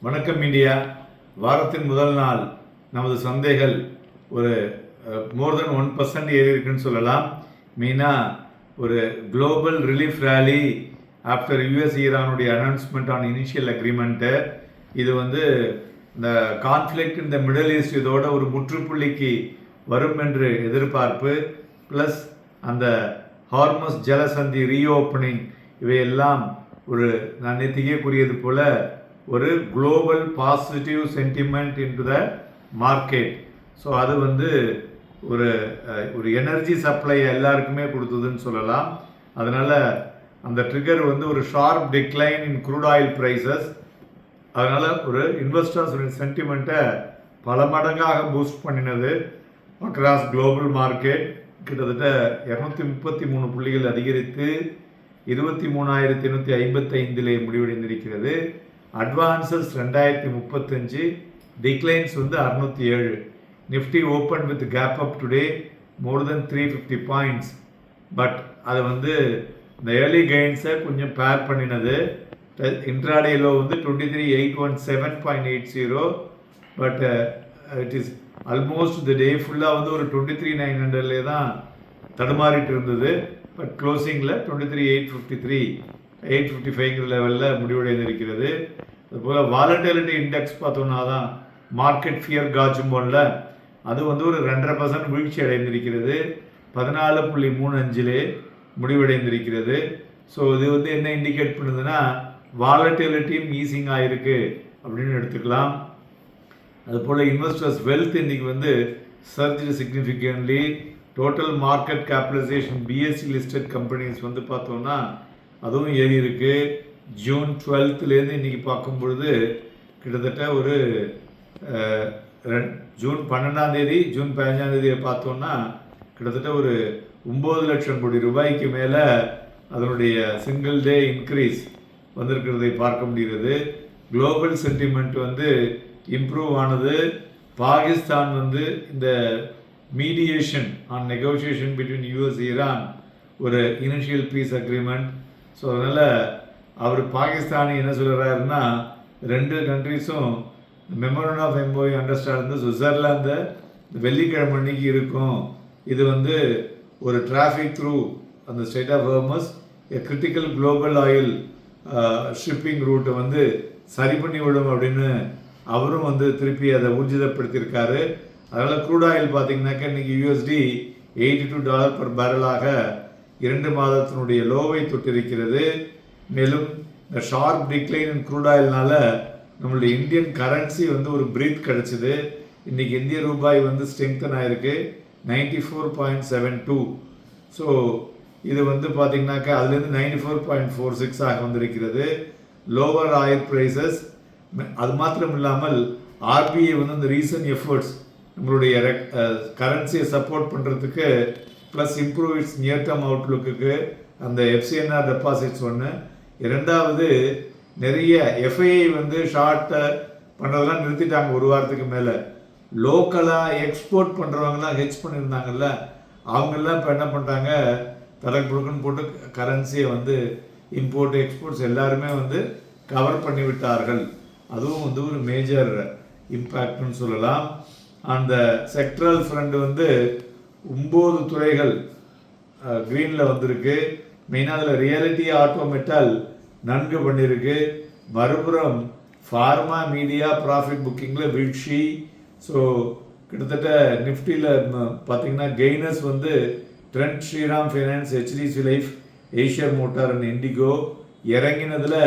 வணக்கம் இந்தியா. வாரத்தின் முதல் நாள் நமது சந்தைகள் ஒரு மோர் தென் 1% ஏறி இருக்குன்னு சொல்லலாம். மெயினாக ஒரு global relief rally after US ஈரானுடைய அனௌன்ஸ்மெண்ட் ஆன் இனிஷியல் அக்ரிமெண்ட்டு. இது இந்த கான்ஃப்ளிக்ட் இந்த மிடில் ஈஸ்ட் இதோட ஒரு முற்றுப்புள்ளிக்கு வரும் என்று எதிர்பார்ப்பு, ப்ளஸ் அந்த ஹார்மஸ் ஜலசந்தி ரீஓப்பனிங், இவையெல்லாம் நான் நேற்றுக்கே கூறியது போல ஒரு global positive sentiment into the market. So அது ஒரு எனர்ஜி சப்ளை எல்லாருக்குமே கொடுத்ததுன்னு சொல்லலாம். அதனால் அந்த ட்ரிகர் ஒரு sharp decline in crude oil prices. அதனால் ஒரு இன்வெஸ்டர்ஸுடைய சென்டிமெண்ட்டை பல மடங்காக பூஸ்ட் பண்ணினது. அக்ராஸ் குளோபல் மார்க்கெட் கிட்டத்தட்ட 233 புள்ளிகள் அதிகரித்து 23,855 முடிவடைந்திருக்கிறது. Advances 2035, declines 607. Nifty open with gap up today more than 350 points. But அது இந்த ஏர்லி கெயின்ஸை கொஞ்சம் பேர் பண்ணினது. இன்ட்ராடேலோ 23,817.80. But it is almost the day ஃபுல்லாக ஒரு 23,900 தான் தடுமாறிட்டு இருந்தது. பட் க்ளோசிங்கில் 23,853, 855 லெவலில் முடிவடைந்திருக்கிறது. அதுபோல் வாலட்டிலிட்டி இண்டெக்ஸ் பார்த்தோம்னா தான் மார்க்கெட் ஃபியர் காஜும் போல அது ஒரு 2.5% வீழ்ச்சி அடைந்திருக்கிறது. 14.35 முடிவடைந்திருக்கிறது. ஸோ இது என்ன இண்டிகேட் பண்ணுதுன்னா வாலட்டிலிட்டியும் ஈஸிங் ஆகிருக்கு அப்படின்னு எடுத்துக்கலாம். அதுபோல் இன்வெஸ்டர்ஸ் வெல்த் இன்னைக்கு surge significantly. Total market capitalisation BSc listed companies பார்த்தோம்னா அதுவும் ஏறி இருக்கு. ஜூன் 12லேருந்து இன்றைக்கி பார்க்கும் பொழுது கிட்டத்தட்ட ஜூன் 12 ஜூன் 15 பார்த்தோம்னா கிட்டத்தட்ட 9 லட்சம் கோடி ரூபாய்க்கு மேலே அதனுடைய சிங்கிள் டே இன்க்ரீஸ் வந்திருக்கிறதை பார்க்க முடிகிறது. குளோபல் சென்டிமெண்ட் இம்ப்ரூவ் ஆனது. பாகிஸ்தான் இந்த mediation on negotiation between US Iran ஒரு இனிஷியல் பீஸ் அக்ரிமெண்ட். ஸோ அதனால் அவர் பாகிஸ்தானி என்ன சொல்கிறாருன்னா 2 கண்ட்ரிஸும் memorandum of MOI understand Switzerland வெள்ளிக்கிழமை அன்னைக்கு இருக்கும். இது ஒரு டிராஃபிக் த்ரூ அந்த strait of Hormuz critical global oil shipping ரூட்டை சரி பண்ணி விடும் அப்படின்னு அவரும் திருப்பி அதை ஊர்ஜிதப்படுத்தியிருக்காரு. அதனால் க்ரூட் ஆயில் பார்த்தீங்கன்னாக்கா இன்றைக்கி யூஎஸ்டி $82 per பேரலாக 2 மாதத்தினுடைய லோவை தொட்டிருக்கிறது. மேலும் இந்த ஷார்ப் டிக்ளைன் இன் க்ரூட் ஆயில்னால நம்மளுடைய இந்தியன் கரன்சி ஒரு பிரீத் கிடச்சிது. இன்றைக்கி இந்திய ரூபாய் ஸ்ட்ரெங்தன் ஆகிருக்கு 94.72. ஸோ இது பார்த்தீங்கன்னாக்கா அதுலேருந்து 94.46 ஆக வந்திருக்கிறது. Lower oil prices. அது மாத்திரம் இல்லாமல் ஆர்பிஐ இந்த ரீசன்ட் எஃபர்ட்ஸ் நம்மளுடைய கரன்சியை சப்போர்ட் பண்ணுறதுக்கு plus improve its near term அவுட்லுக்கு அந்த எஃப்சிஎன்ஆர் டெபாசிட்ஸ் ஒன்று. 2வது நிறைய எஃப்ஐஐ ஷார்ட்டை பண்ணுறதெல்லாம் நிறுத்திட்டாங்க 1 வாரத்துக்கு மேலே. லோக்கலாக எக்ஸ்போர்ட் பண்ணுறவங்களாம் ஹெச் பண்ணியிருந்தாங்கல்ல, அவங்கெல்லாம் இப்போ என்ன பண்ணுறாங்க, தடக்கு புடுக்குன்னு போட்டு கரன்சியை இம்போர்ட் எக்ஸ்போர்ட்ஸ் எல்லாருமே கவர் பண்ணிவிட்டார்கள். அதுவும் ஒரு மேஜர் இம்பேக்ட்னு சொல்லலாம். அந்த செக்ட்ரல் ஃப்ரண்ட் 9 துறைகள் க்ரீனில் வந்திருக்கு. மெயினாக அதில் ரியாலிட்டி ஆட்டோ மெட்டல் நன்கு பண்ணியிருக்கு. மறுபுறம் ஃபார்மா மீடியா ப்ராஃபிட் புக்கிங்கில் வீழ்ச்சி. ஸோ கிட்டத்தட்ட நிஃப்டியில் பார்த்தீங்கன்னா gainers Trent, Shriram Finance, HDFC Life, Eicher Motor and IndiGo. இறங்கினதில்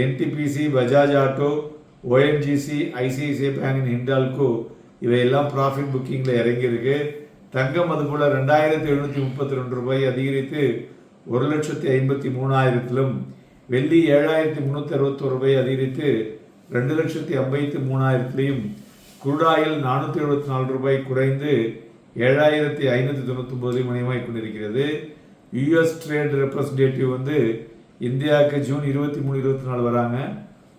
NTPC, Bajaj Auto, ONGC, ICICI Bank, Hindalco இவையெல்லாம் ப்ராஃபிட் புக்கிங்கில் இறங்கியிருக்கு. தங்கம் அதுபோல் 2,732 ரூபாய் அதிகரித்து 1,53,000. வெள்ளி 7,361 ரூபாய் அதிகரித்து 2,53,000. க்ரூட் ஆயில் 474 ரூபாய் குறைந்து 7,599 மணியமாய் கொண்டிருக்கிறது. யூஎஸ் ட்ரேட் ரெப்ரஸன்டேட்டிவ் இந்தியாவுக்கு ஜூன் 23, 24 வராங்க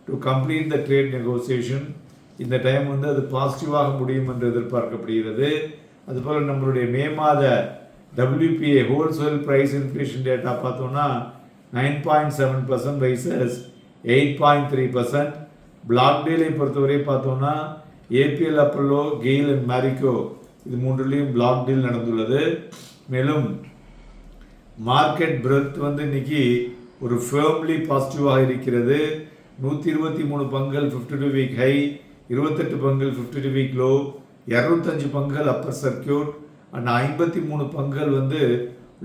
to complete the trade negotiation. இந்த டைம் அது பாசிட்டிவாக முடியும் என்று எதிர்பார்க்கப்படுகிறது. அதுபோல் நம்மளுடைய மே மாத WPI wholesale price inflation data பார்த்தோம்னா 9.7% வைசஸ் 8.3%. பிளாக் டீலை பொறுத்தவரை பார்த்தோம்னா ஏபிஎல் அப்பல்லோ, கெயில் அண்ட் மேரிகோ இது மூன்றுலேயும் பிளாக் டீல் நடந்துள்ளது. மேலும் மார்க்கெட் பிரெத் வந்து இன்னைக்கு ஒரு ஃபேர்ம்லி பாசிட்டிவாக இருக்கிறது. 123 பங்குகள் 52 வீக் ஹை, 28 பங்குகள் 52 வீக் லோ, 205 பங்குகள் அப்பர் சர்க்கியூட் அண்ட் 53 பங்குகள் வந்து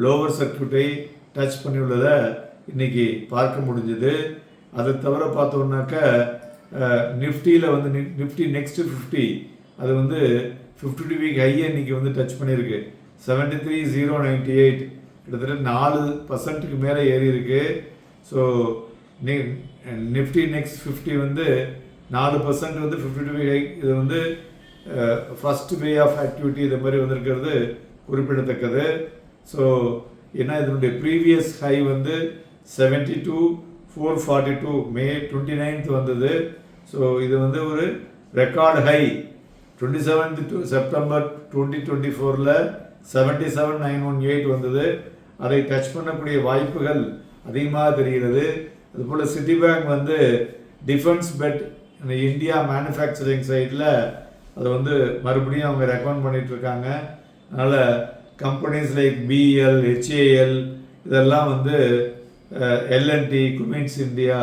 லோவர் சர்க்கியூட்டை டச் பண்ணியுள்ளதை இன்னைக்கு பார்க்க முடிஞ்சது. அதை தவிர பார்த்தோம்னாக்க நிஃப்டியில் வந்து நிஃப்டி நெக்ஸ்ட் 50 அது வந்து 52 வீக் ஹையை இன்னைக்கு வந்து டச் பண்ணியிருக்கு. 73,098 கிட்டத்தட்ட 4% மேலே ஏறி இருக்கு. ஸோ நிஃப்டி நெக்ஸ்ட் 50 வந்து 4% வந்து 52 வீக் ஹை, இது வந்து ஃபர்ஸ்ட் வே ஆஃப் ஆக்டிவிட்டி இது மாதிரி வந்திருக்கிறது குறிப்பிடத்தக்கது. ஸோ ஏன்னா இதனுடைய ப்ரீவியஸ் ஹை வந்து 72,442 மே 29th வந்தது. ஸோ இது வந்து ஒரு ரெக்கார்டு ஹை. 27th செப்டம்பர் 2024 77,918 வந்தது. அதை டச் பண்ணக்கூடிய வாய்ப்புகள் அதிகமாக தெரிகிறது. அதுபோல் சிட்டி பேங்க் வந்து டிஃபென்ஸ் பெட் இந்த இந்தியா மேனுஃபேக்சரிங் சைடில் அதை வந்து மறுபடியும் அவங்க ரெக்கமெண்ட் பண்ணிகிட்ருக்காங்க. அதனால் கம்பெனிஸ் லைக் பிஎல், ஹெச்ஏஎல் இதெல்லாம் வந்து எல்என்டி, குமின்ஸ் இந்தியா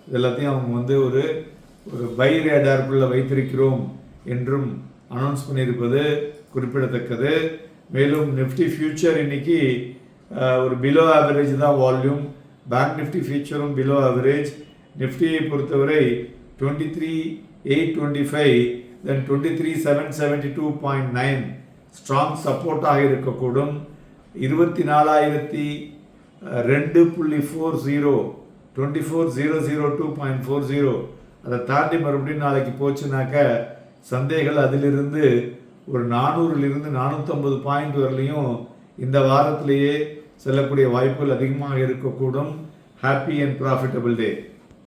இது எல்லாத்தையும் அவங்க வந்து ஒரு பை ரேடாருக்குள்ளே வைத்திருக்கிறோம் என்றும் அனௌன்ஸ் பண்ணியிருப்பது குறிப்பிடத்தக்கது. மேலும் நிஃப்டி ஃபியூச்சர் இன்னைக்கு ஒரு பிலோ ஆவரேஜ் தான் வால்யூம். பேங்க் நிஃப்டி ஃபியூச்சரும் பிலோ ஆவரேஜ். நிஃப்டியை பொறுத்தவரை 23,825 தென் 23,772.9 ஸ்ட்ராங் சப்போர்ட்டாக இருக்கக்கூடும். 24,2.40 24,002.40 அதை தாண்டி மறுபடியும் நாளைக்கு போச்சுனாக்க சந்தைகள் அதிலிருந்து ஒரு 400லிருந்து 450 பாயிண்ட் வரலையும் இந்த வாரத்திலேயே செல்லக்கூடிய வாய்ப்புகள் அதிகமாக இருக்கக்கூடும். Happy and profitable day.